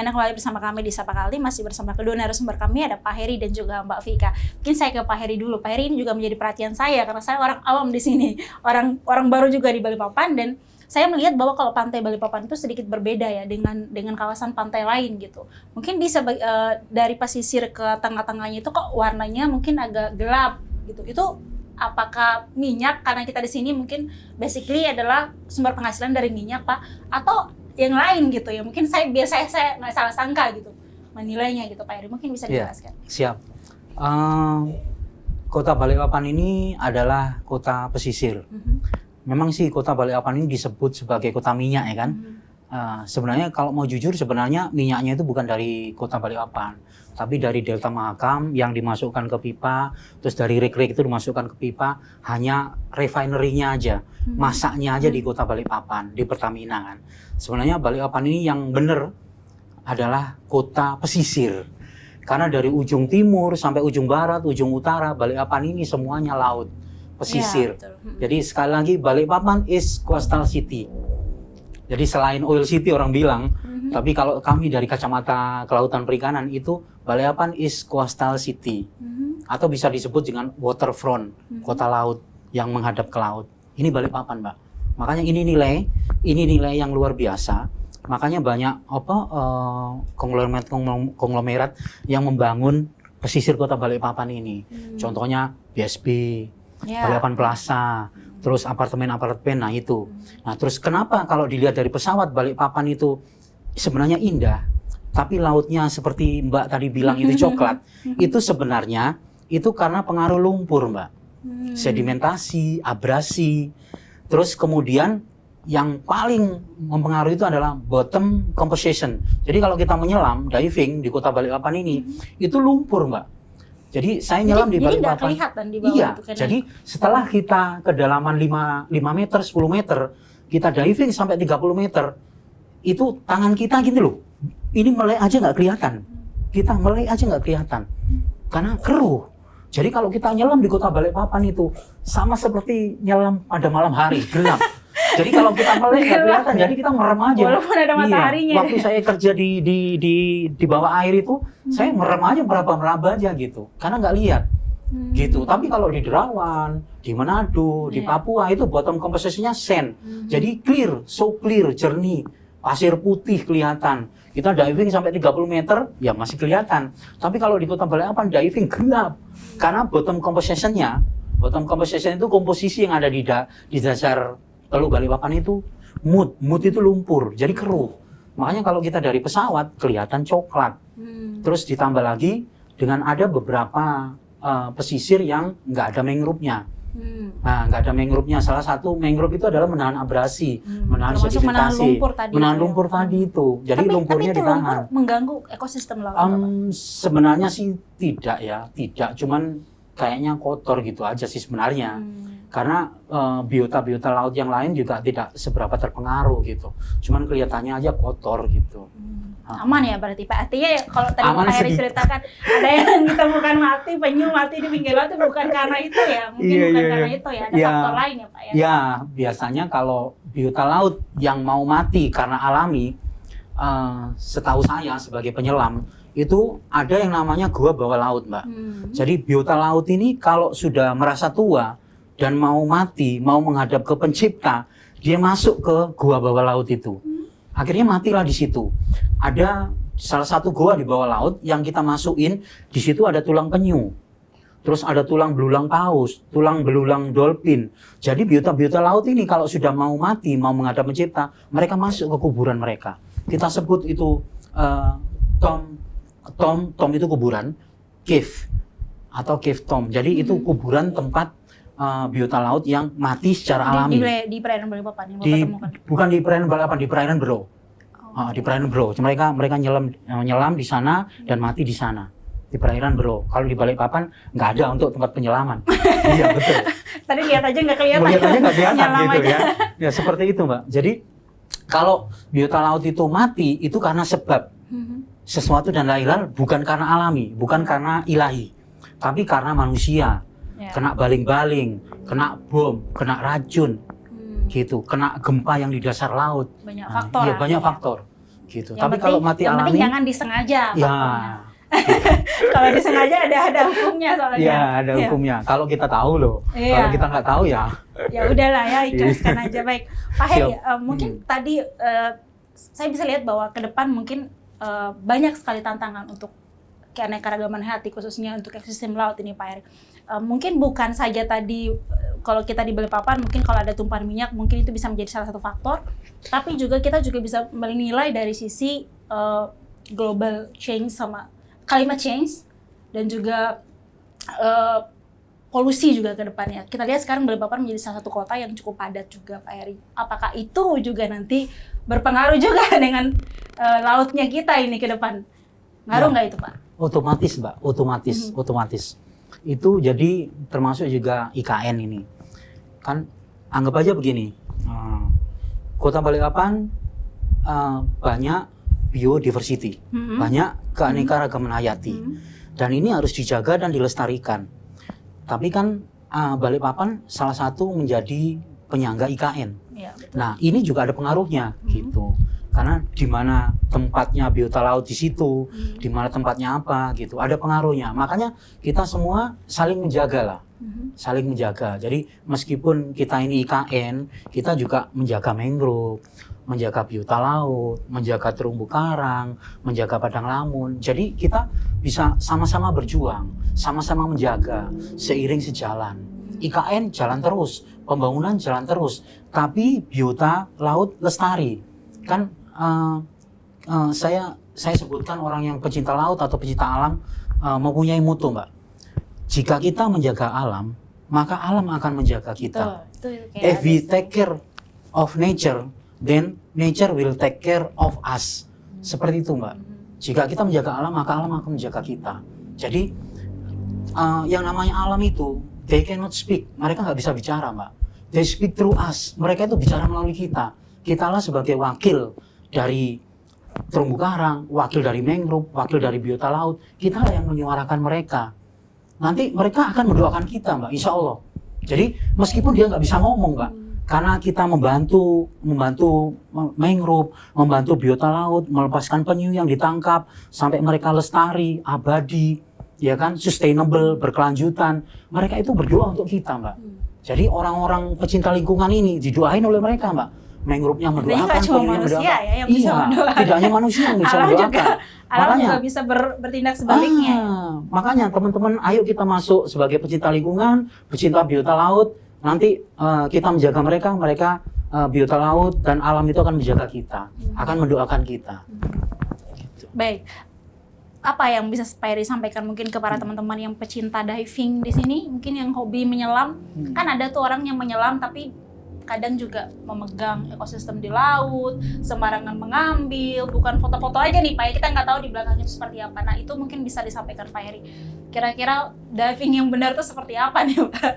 Ya, Anda kembali bersama kami di Sapa Kali, masih bersama kedua narasumber kami, ada Pak Heri dan juga Mbak Vika. Mungkin saya ke Pak Heri dulu. Pak Heri ini juga menjadi perhatian saya karena saya orang awam di sini, orang baru juga di Balikpapan, dan saya melihat bahwa kalau pantai Balikpapan itu sedikit berbeda ya dengan kawasan pantai lain gitu. Mungkin bisa dari pesisir ke tengah-tengahnya itu kok warnanya mungkin agak gelap gitu. Itu apakah minyak, karena kita di sini mungkin basically adalah sumber penghasilan dari minyak, Pak, atau yang lain gitu ya? Mungkin saya nggak salah sangka gitu menilainya gitu, Pak Heri. Mungkin bisa dijelaskan. Siap. Kota Balikpapan ini adalah kota pesisir. Memang sih kota Balikpapan ini disebut sebagai kota minyak ya kan. Sebenarnya kalau mau jujur, sebenarnya minyaknya itu bukan dari kota Balikpapan, tapi dari Delta Mahakam yang dimasukkan ke pipa, terus dari rig-rig itu dimasukkan ke pipa, hanya refinery-nya aja, masaknya aja di kota Balikpapan, di Pertamina kan. Sebenarnya Balikpapan ini yang benar adalah kota pesisir. Karena dari ujung timur sampai ujung barat, ujung utara, Balikpapan ini semuanya laut, pesisir. Ya, jadi sekali lagi, Balikpapan is coastal city. Jadi selain oil city orang bilang, tapi kalau kami dari kacamata kelautan perikanan itu, Balikpapan is coastal city. Atau bisa disebut dengan waterfront, kota laut yang menghadap ke laut. Ini Balikpapan, Mbak. Makanya ini nilai yang luar biasa. Makanya banyak konglomerat yang membangun pesisir kota Balikpapan ini. Contohnya BSB, Balikpapan Plaza, terus apartemen, nah itu. Nah, terus kenapa kalau dilihat dari pesawat Balikpapan itu sebenarnya indah, tapi lautnya seperti Mbak tadi bilang itu coklat, itu sebenarnya itu karena pengaruh lumpur, Mbak. Sedimentasi, abrasi, terus kemudian yang paling mempengaruhi itu adalah bottom composition. Jadi kalau kita menyelam, diving di kota Balikpapan ini, itu lumpur, Mbak. Jadi saya nyelam di Balikpapan. Jadi nggak kelihatan di bawah itu kan? Jadi setelah kita kedalaman 5 meter, 10 meter, kita diving sampai 30 meter, itu tangan kita gitu loh. Ini melek aja nggak kelihatan. Kita melek aja nggak kelihatan. Karena keruh. Jadi kalau kita nyelam di kota Balikpapan itu sama seperti nyelam pada malam hari, gelap. Jadi kalau kita melek nggak kelihatan, jadi kita merem aja. Walaupun ada mataharinya. Waktu saya kerja di bawah air itu, saya merem aja, meraba aja gitu, karena nggak lihat. Gitu. Tapi kalau di Derawan, di Manado, di Papua itu bottom composition-nya sand. Jadi clear, so clear, jernih. Pasir putih kelihatan. Kita diving sampai 30 meter, ya masih kelihatan. Tapi kalau di kota Balikpapan diving gelap. Karena bottom composition itu komposisi yang ada di dasar Teluk Balikpapan itu mud itu lumpur, jadi keruh. Makanya kalau kita dari pesawat kelihatan coklat. Terus ditambah lagi dengan ada beberapa pesisir yang nggak ada mangrove-nya. Nah, nggak ada mangrove-nya. Salah satu mangrove itu adalah menahan abrasi, menahan sedimentasi, menahan lumpur tadi itu. Jadi lumpurnya ditahan. Tapi itu mengganggu ekosistem laut? Sebenarnya sih tidak ya, tidak. Cuman kayaknya kotor gitu aja sih sebenarnya. Karena biota laut yang lain juga tidak seberapa terpengaruh gitu. Cuman kelihatannya aja kotor gitu. Aman ya berarti, Pak? Artinya kalau tadi Pak Heri ceritakan ada yang ditemukan mati, penyu mati di pinggir laut, itu bukan karena itu ya? Mungkin bukan karena itu ya, ada faktor lain ya, Pak? Ya, biasanya kalau biota laut yang mau mati karena alami, setahu saya sebagai penyelam, itu ada yang namanya gua bawah laut, Mbak. Jadi biota laut ini kalau sudah merasa tua dan mau mati, mau menghadap ke pencipta, dia masuk ke gua bawah laut itu. Akhirnya matilah di situ. Ada salah satu gua di bawah laut yang kita masukin, di situ ada tulang penyu. Terus ada tulang belulang paus, tulang belulang dolphin. Jadi biota laut ini kalau sudah mau mati, mau menghadap pencipta, mereka masuk ke kuburan mereka. Kita sebut itu tomb itu kuburan, cave atau cave tomb. Jadi itu kuburan tempat biota laut yang mati secara alami. Di perairan Balikpapan yang Bapak temukan? Bukan di perairan Balikpapan, di perairan Bro. Di perairan Bro. Mereka nyelam di sana dan mati di sana. Di perairan Bro. Kalau di Balikpapan nggak ada untuk tempat penyelaman. Iya betul. Tadi lihat aja nggak kelihatan. Lihat aja nggak kelihatan gitu aja. ya. Ya seperti itu, Mbak. Jadi kalau biota laut itu mati itu karena sebab sesuatu dan lain-lain, bukan karena alami, bukan karena ilahi, tapi karena manusia. Kena baling-baling, kena bom, kena racun, gitu, kena gempa yang di dasar laut. Banyak faktor. Iya, banyak faktor, gitu. Yang Tapi penting- kalau mati yang penting alami, jangan disengaja. ya, faktornya. Kalau disengaja ada hukumnya soalnya. ya ada Iya. hukumnya. Kalau kita tahu loh, Iya. kalau kita nggak tahu ya, Ya udahlah ya, ikhlaskan aja. Baik, Pak Heri, Siap. mungkin tadi saya bisa lihat bahwa ke depan mungkin banyak sekali tantangan untuk keanekaragaman hayati, khususnya untuk ekosistem laut ini, Pak Heri. Mungkin bukan saja tadi kalau kita di Balikpapan, mungkin kalau ada tumpahan minyak, mungkin itu bisa menjadi salah satu faktor. Tapi juga kita juga bisa menilai dari sisi global change sama climate change dan juga polusi juga ke depannya. Kita lihat sekarang Balikpapan menjadi salah satu kota yang cukup padat juga, Pak Heri. Apakah itu juga nanti berpengaruh juga dengan lautnya kita ini ke depan? Ngaruh nggak itu, Pak? otomatis Mbak, otomatis. Itu jadi termasuk juga IKN ini. Kan anggap aja begini, Kota Balikpapan banyak biodiversity, banyak keanekaragaman hayati. Dan ini harus dijaga dan dilestarikan. Tapi kan Balikpapan salah satu menjadi penyangga IKN. Ya, betul. Nah, ini juga ada pengaruhnya gitu. Karena di mana tempatnya biota laut di situ, di mana tempatnya apa gitu, ada pengaruhnya. Makanya kita semua saling menjaga lah. Saling menjaga. Jadi meskipun kita ini IKN, kita juga menjaga mangrove, menjaga biota laut, menjaga terumbu karang, menjaga padang lamun. Jadi kita bisa sama-sama berjuang, sama-sama menjaga, seiring sejalan. IKN jalan terus, pembangunan jalan terus, tapi biota laut lestari. Kan saya sebutkan orang yang pecinta laut atau pecinta alam mempunyai mutu, Mbak. Jika kita menjaga alam, maka alam akan menjaga kita. Itu kayak If we take care of nature, then nature will take care of us. Seperti itu, Mbak. Jika kita menjaga alam, maka alam akan menjaga kita. Jadi yang namanya alam itu, they cannot speak. Mereka nggak bisa bicara, Mbak. They speak through us. Mereka itu bicara melalui kita. Kitalah sebagai wakil dari terumbu karang, wakil dari mangrove, wakil dari biota laut. Kitalah yang menyuarakan mereka. Nanti mereka akan mendoakan kita, Mbak, insya Allah. Jadi meskipun dia nggak bisa ngomong, Mbak, karena kita membantu mangrove, membantu biota laut, melepaskan penyu yang ditangkap sampai mereka lestari, abadi, ya kan, sustainable, berkelanjutan. Mereka itu berdoa untuk kita, Mbak. Jadi orang-orang pecinta lingkungan ini didoain oleh mereka, Mbak. Mangrove-nya mendoakan, nggak cuma penyunya manusia mendoakan. ya yang bisa mendoakan. Tidak hanya manusia yang bisa Alam mendoakan. juga, alam juga bisa bertindak sebaliknya. Makanya teman-teman, ayo kita masuk sebagai pecinta lingkungan, pecinta biota laut. Nanti kita menjaga mereka biota laut dan alam itu akan menjaga kita, akan mendoakan kita. Baik. Apa yang bisa Pak Heri sampaikan mungkin ke para teman-teman yang pecinta diving di sini, mungkin yang hobi menyelam, kan ada tuh orang yang menyelam tapi kadang juga memegang ekosistem di laut, sembarangan mengambil, bukan foto-foto aja nih Pak Heri, kita nggak tahu di belakangnya itu seperti apa. Nah itu mungkin bisa disampaikan Pak Heri. Kira-kira diving yang benar itu seperti apa nih Pak?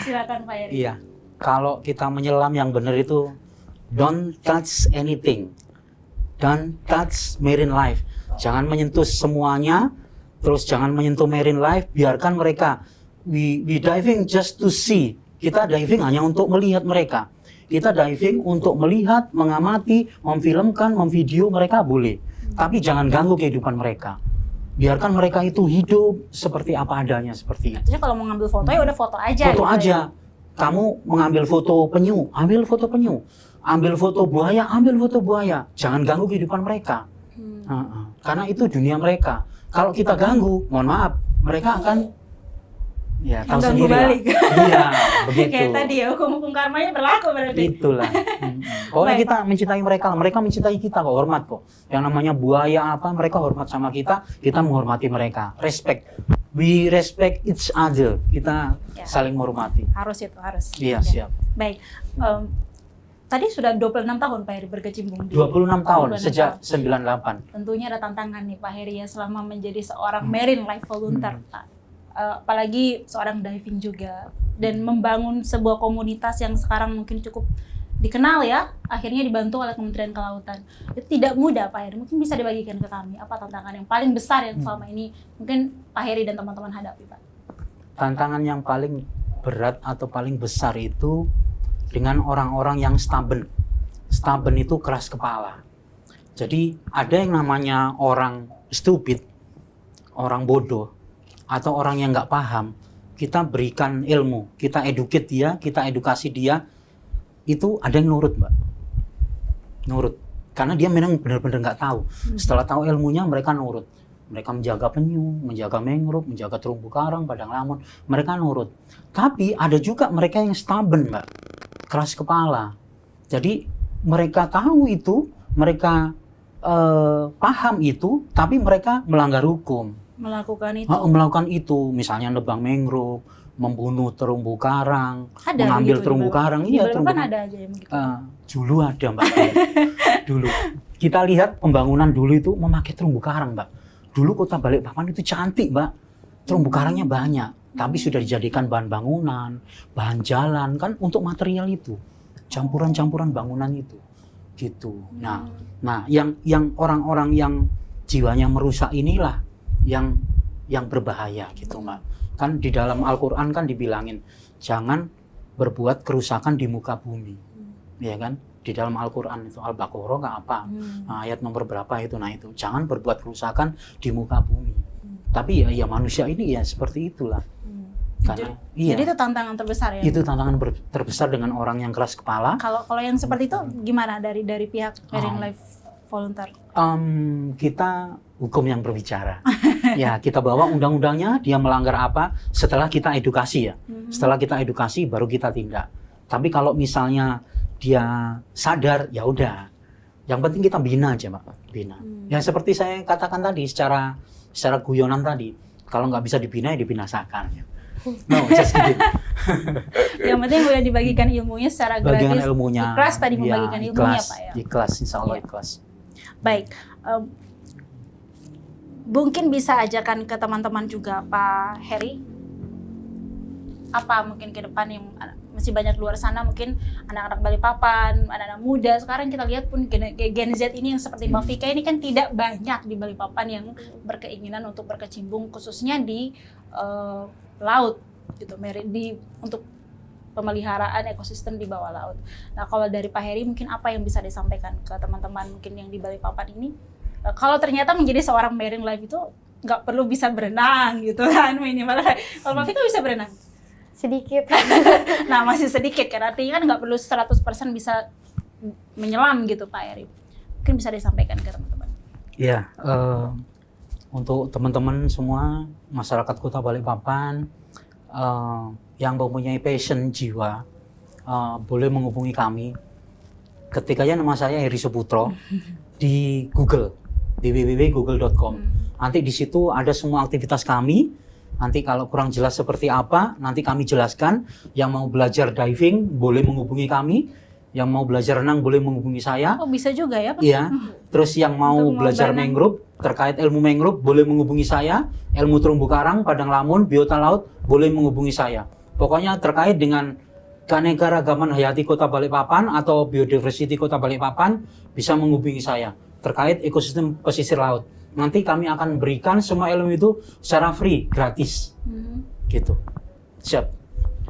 Silakan Pak Heri. Iya, kalau kita menyelam yang benar itu, don't touch anything, don't touch marine life. Jangan menyentuh semuanya, terus jangan menyentuh marine life, biarkan mereka. We diving just to see. Kita diving hanya untuk melihat mereka. Kita diving untuk melihat, mengamati, memfilmkan, memvideo mereka boleh. Tapi jangan ganggu kehidupan mereka. Biarkan mereka itu hidup seperti apa adanya, seperti itu. Artinya kalau mau ngambil foto ya udah foto aja. Foto gitu aja. ya. Kamu mengambil foto penyu, ambil foto penyu. Ambil foto buaya, ambil foto buaya. Jangan ganggu kehidupan mereka. Karena itu dunia mereka. Kalau kita ganggu, mohon maaf, mereka akan ya tahu Ganggu sendiri lah. balik. Iya, begitu. Kayak tadi ya, hukum karmanya berlaku berarti. Itulah. Pokoknya Baik. kita mencintai mereka mencintai kita kok, hormat kok. Yang namanya buaya apa, mereka hormat sama kita menghormati mereka. Respect. We respect each other. Kita Ya. saling menghormati. Harus itu, harus. Iya, Ya. siap. Baik. Tadi sudah 26 tahun Pak Heri berkecimpung di 26 tahun 26 sejak tahun. 98. Tentunya ada tantangan nih Pak Heri ya selama menjadi seorang marine life volunteer Pak. Apalagi seorang diving juga dan membangun sebuah komunitas yang sekarang mungkin cukup dikenal ya, akhirnya dibantu oleh Kementerian Kelautan. Itu tidak mudah Pak Heri, mungkin bisa dibagikan ke kami apa tantangan yang paling besar yang selama ini mungkin Pak Heri dan teman-teman hadapi Pak. Tantangan yang paling berat atau paling besar itu dengan orang-orang yang stubborn. Stubborn itu keras kepala. Jadi ada yang namanya orang stupid, orang bodoh, atau orang yang nggak paham. Kita berikan ilmu, kita educate dia, kita edukasi dia, itu ada yang nurut, Mbak. Nurut. Karena dia memang benar-benar nggak tahu. Setelah tahu ilmunya, mereka nurut. Mereka menjaga penyu, menjaga mangrove, menjaga terumbu karang, padang lamun. Mereka nurut. Tapi ada juga mereka yang stubborn, Mbak. Keras kepala. Jadi mereka tahu itu, mereka paham itu, tapi mereka melanggar hukum. Melakukan itu, misalnya nebang mangrove, membunuh terumbu karang, mengambil terumbu karang. Iya, terumbu karang. Ada aja yang begitu. Dulu ada, Mbak. Dulu. Kita lihat pembangunan dulu itu memakai terumbu karang, Mbak. Dulu kota Balikpapan itu cantik, Mbak. Terumbu karangnya banyak, tapi sudah dijadikan bahan bangunan, bahan jalan, kan untuk material itu. Campuran-campuran bangunan itu. Gitu. Nah, yang orang-orang yang jiwanya merusak inilah yang berbahaya gitu, Mbak. Kan di dalam Al-Qur'an kan dibilangin jangan berbuat kerusakan di muka bumi. Ya kan? Di dalam Al-Qur'an itu Al-Baqarah enggak apa. Nah, ayat nomor berapa itu? Nah, itu jangan berbuat kerusakan di muka bumi. Tapi ya manusia ini ya seperti itulah. Karena jadi itu tantangan terbesar ya. Itu tantangan terbesar dengan orang yang keras kepala. Kalau yang seperti itu gimana dari pihak Marine Life Volunteer? Kita hukum yang berbicara. Ya, kita bawa undang-undangnya, dia melanggar apa, setelah kita edukasi ya. Setelah kita edukasi baru kita tindak. Tapi kalau misalnya dia sadar, ya udah. Yang penting kita bina aja, Mbak. Bina. Ya seperti saya katakan tadi secara guyonan tadi, kalau nggak bisa dibina ya dibinasakan. Ya. No, just kidding. Yang penting udah dibagikan ilmunya secara gratis. Ilmunya, ikhlas tadi membagikan ilmunya, Pak ya. Ikhlas, insya Allah ikhlas. Baik, mungkin bisa ajarkan ke teman-teman juga, Pak Heri. Apa mungkin ke depan yang masih banyak luar sana, mungkin anak-anak Balikpapan, anak-anak muda. Sekarang kita lihat pun Gen Z ini yang seperti Mbak Vika ini kan tidak banyak di Balikpapan yang berkeinginan untuk berkecimpung khususnya di laut gitu, untuk pemeliharaan ekosistem di bawah laut. Nah, kalau dari Pak Heri mungkin apa yang bisa disampaikan ke teman-teman mungkin yang di Balikpapan ini? Kalau ternyata menjadi seorang marine life itu nggak perlu bisa berenang gitu kan minimal. Kalau Mbak Vika bisa berenang? Sedikit. Nah, masih sedikit kan, artinya kan nggak perlu 100% bisa menyelam gitu Pak Heri. Mungkin bisa disampaikan ke teman-teman. Iya, untuk teman-teman semua masyarakat Kota Balikpapan yang mempunyai passion jiwa, boleh menghubungi kami. Ketik aja nama saya Heri Suputro di Google, di www.google.com. Nanti di situ ada semua aktivitas kami. Nanti kalau kurang jelas seperti apa, nanti kami jelaskan. Yang mau belajar diving boleh menghubungi kami. Yang mau belajar renang boleh menghubungi saya. Oh, bisa juga ya, Pak? Iya. Terus yang mau belajar mangrove, terkait ilmu mangrove boleh menghubungi saya. Ilmu terumbu karang, padang lamun, biota laut boleh menghubungi saya. Pokoknya terkait dengan keanekaragaman hayati Kota Balikpapan atau biodiversity Kota Balikpapan bisa menghubungi saya terkait ekosistem pesisir laut. Nanti kami akan berikan semua ilmu itu secara free, gratis. Gitu. Siap.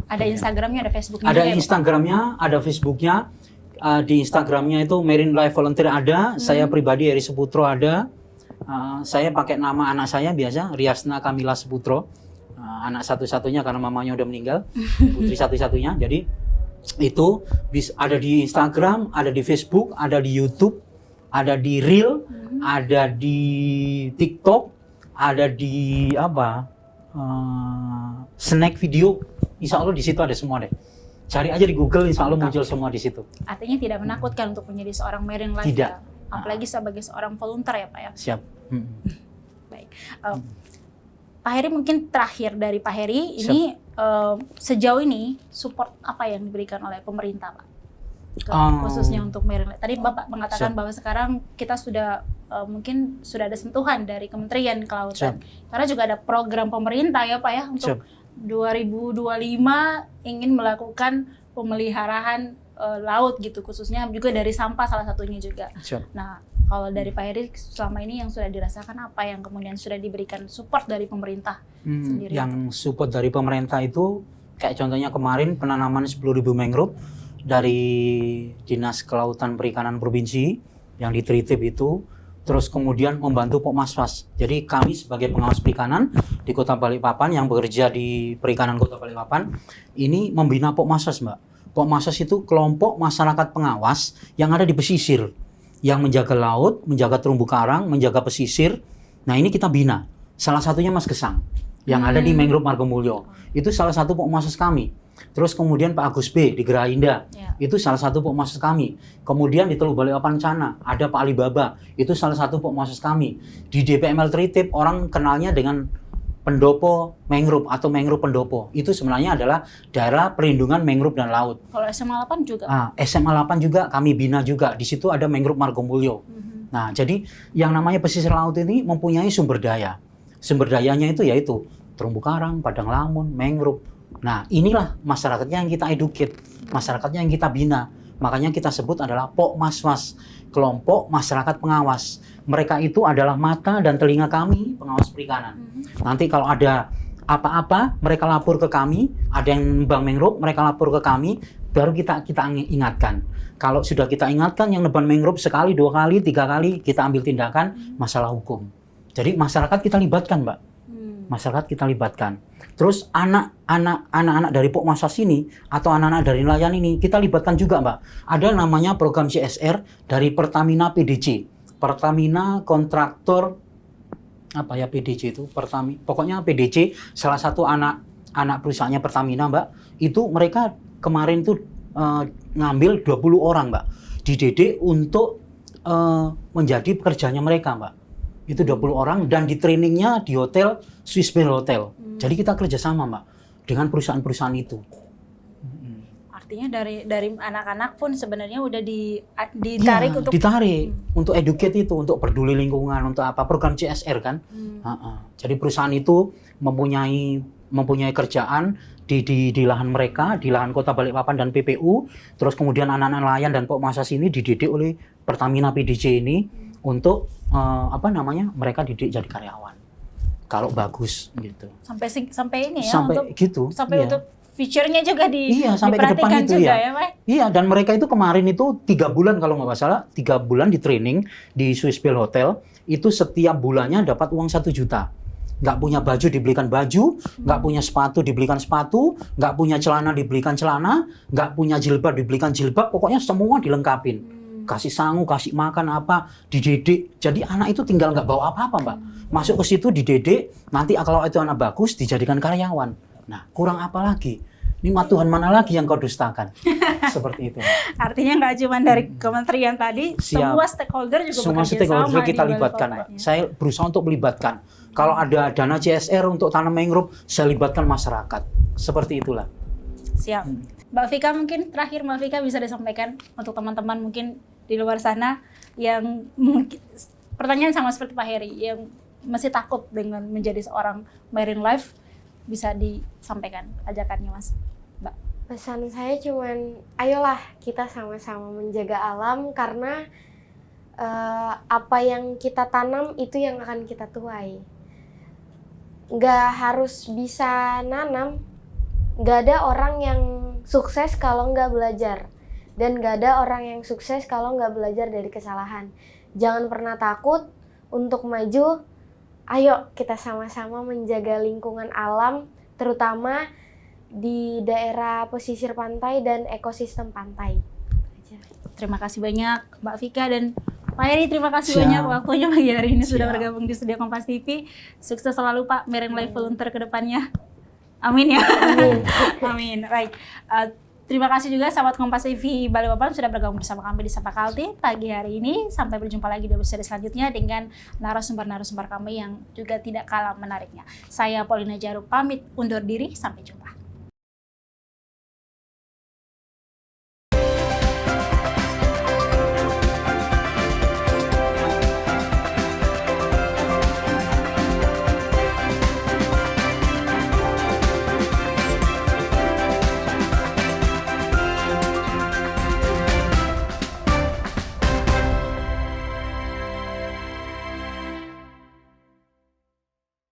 Ada Instagramnya, ada Facebooknya. Ada Instagramnya, ada Facebooknya. Di Instagramnya itu Marine Life Volunteer ada. Saya pribadi Heri Suputro ada. Saya pakai nama anak saya biasa, Riasna Kamila Suputro. Anak satu-satunya karena mamanya udah meninggal. Putri satu-satunya. Jadi itu ada di Instagram, ada di Facebook, ada di YouTube, ada di Reel, ada di TikTok, ada di snack video. Insya Allah di situ ada semua deh. Cari aja di Google, insya Allah muncul semua di situ. Artinya tidak menakutkan untuk menjadi seorang marine life. Tidak. Ya? Apalagi sebagai seorang volunteer ya Pak ya. Siap. Baik. Pak Heri mungkin terakhir dari Pak Heri ini sejauh ini support apa yang diberikan oleh pemerintah Pak? Khususnya untuk marine life. Tadi Bapak mengatakan bahwa sekarang kita sudah mungkin sudah ada sentuhan dari Kementerian Kelautan. Karena juga ada program pemerintah ya Pak ya untuk 2025 ingin melakukan pemeliharaan laut gitu, khususnya juga dari sampah salah satunya juga. Nah, kalau dari Pak Heri selama ini yang sudah dirasakan apa yang kemudian sudah diberikan support dari pemerintah sendiri? Yang support dari pemerintah itu kayak contohnya kemarin penanaman 10.000 mangrove dari Dinas Kelautan Perikanan Provinsi yang di Tritip itu, terus kemudian membantu Pokmaswas. Jadi kami sebagai pengawas perikanan di Kota Balikpapan yang bekerja di Perikanan Kota Balikpapan ini membina Pokmaswas, Mbak. Pokmaswas itu kelompok masyarakat pengawas yang ada di pesisir, yang menjaga laut, menjaga terumbu karang, menjaga pesisir. Nah ini kita bina. Salah satunya Mas Gesang yang ada di Mangrove Margomulyo. Itu salah satu Pokmaswas kami. Terus kemudian Pak Agus B di Gerahinda, itu salah satu Pokmaswas kami. Kemudian di Teluk Balikpapan sana ada Pak Alibaba, itu salah satu Pokmaswas kami. Di DPML Tritip orang kenalnya dengan pendopo mangrove atau mangrove pendopo. Itu sebenarnya adalah daerah perlindungan mangrove dan laut. Kalau SMA 8 juga? SMA 8 juga kami bina juga. Di situ ada Mangrove Margomulyo. Nah, jadi yang namanya pesisir laut ini mempunyai sumber daya. Sumber dayanya itu yaitu terumbu karang, padang lamun, mangrove. Nah, inilah masyarakatnya yang kita educate, masyarakatnya yang kita bina. Makanya kita sebut adalah Pokmaswas, kelompok masyarakat pengawas. Mereka itu adalah mata dan telinga kami, pengawas perikanan. Nanti kalau ada apa-apa, mereka lapor ke kami, ada yang nebang mangrove, mereka lapor ke kami, baru kita ingatkan. Kalau sudah kita ingatkan yang nebang mangrove sekali, 2 kali, 3 kali, kita ambil tindakan masalah hukum. Jadi masyarakat kita libatkan, Mbak. Masyarakat kita libatkan. Terus anak-anak dari Pokmaswas ini atau anak-anak dari nelayan ini kita libatkan juga, Mbak. Ada namanya program CSR dari Pertamina PDC. Pertamina Kontraktor apa ya PDC itu? Pokoknya PDC salah satu anak perusahaannya Pertamina, Mbak. Itu mereka kemarin tuh ngambil 20 orang, Mbak. Dididik untuk menjadi pekerjanya mereka, Mbak. Itu 20 orang dan di trainingnya di hotel Swiss Bell Hotel. Jadi kita kerjasama, Mbak, dengan perusahaan-perusahaan itu. Artinya dari anak-anak pun sebenarnya udah ditarik untuk untuk educate itu, untuk peduli lingkungan, untuk apa program CSR kan. Jadi perusahaan itu mempunyai kerjaan di lahan mereka, di lahan Kota Balikpapan dan PPU. Terus kemudian anak-anak nelayan dan Pokmaswas ini dididik oleh Pertamina PDC ini untuk mereka didik jadi karyawan. Kalau bagus gitu. Sampai ini ya sampai untuk gitu. Sampai untuk feature-nya juga sampai ke depan itu juga, ya. Ya, Pak? Iya, dan mereka itu kemarin itu 3 bulan kalau nggak salah, 3 bulan di training di Swiss Bell Hotel, itu setiap bulannya dapat uang 1 juta. Nggak punya baju dibelikan baju, nggak punya sepatu dibelikan sepatu, nggak punya celana dibelikan celana, nggak punya jilbab dibelikan jilbab, pokoknya semua dilengkapin. Kasih sangu, kasih makan apa, dididik. Jadi anak itu tinggal nggak bawa apa-apa, Mbak. Masuk ke situ dididik, nanti kalau itu anak bagus dijadikan karyawan. Nah, kurang apa lagi? Ini Tuhan mana lagi yang kau dustakan? Seperti itu. Artinya nggak cuma dari kementerian tadi, semua stakeholder juga semua stakeholder kita libatkan, Mbak. Saya berusaha untuk melibatkan. Kalau ada dana CSR untuk tanam mangrove, saya libatkan masyarakat. Seperti itulah. Siap. Mbak Vika, mungkin terakhir Mbak Vika bisa disampaikan untuk teman-teman mungkin di luar sana yang mungkin pertanyaan sama seperti Pak Heri yang masih takut dengan menjadi seorang marine life, bisa disampaikan ajakannya, Mas, Mbak. Pesan saya cuman ayolah kita sama-sama menjaga alam karena apa yang kita tanam itu yang akan kita tuai. Nggak harus bisa nanam, nggak ada orang yang sukses kalau nggak belajar. Dan nggak ada orang yang sukses kalau nggak belajar dari kesalahan. Jangan pernah takut untuk maju. Ayo kita sama-sama menjaga lingkungan alam, terutama di daerah pesisir pantai dan ekosistem pantai. Terima kasih banyak Mbak Vika dan Pak Heri, terima kasih banyak waktunya pagi hari ini sudah bergabung di studio Kompas TV. Sukses selalu Pak, Marine Life Volunteer ke depannya. Amin ya. Amin. Baik. Terima kasih juga sahabat Kompas TV Balikpapan sudah bergabung bersama kami di Sapa Kalti pagi hari ini. Sampai berjumpa lagi di episode selanjutnya dengan narasumber-narasumber kami yang juga tidak kalah menariknya. Saya Paulina Jaruk pamit undur diri, sampai jumpa.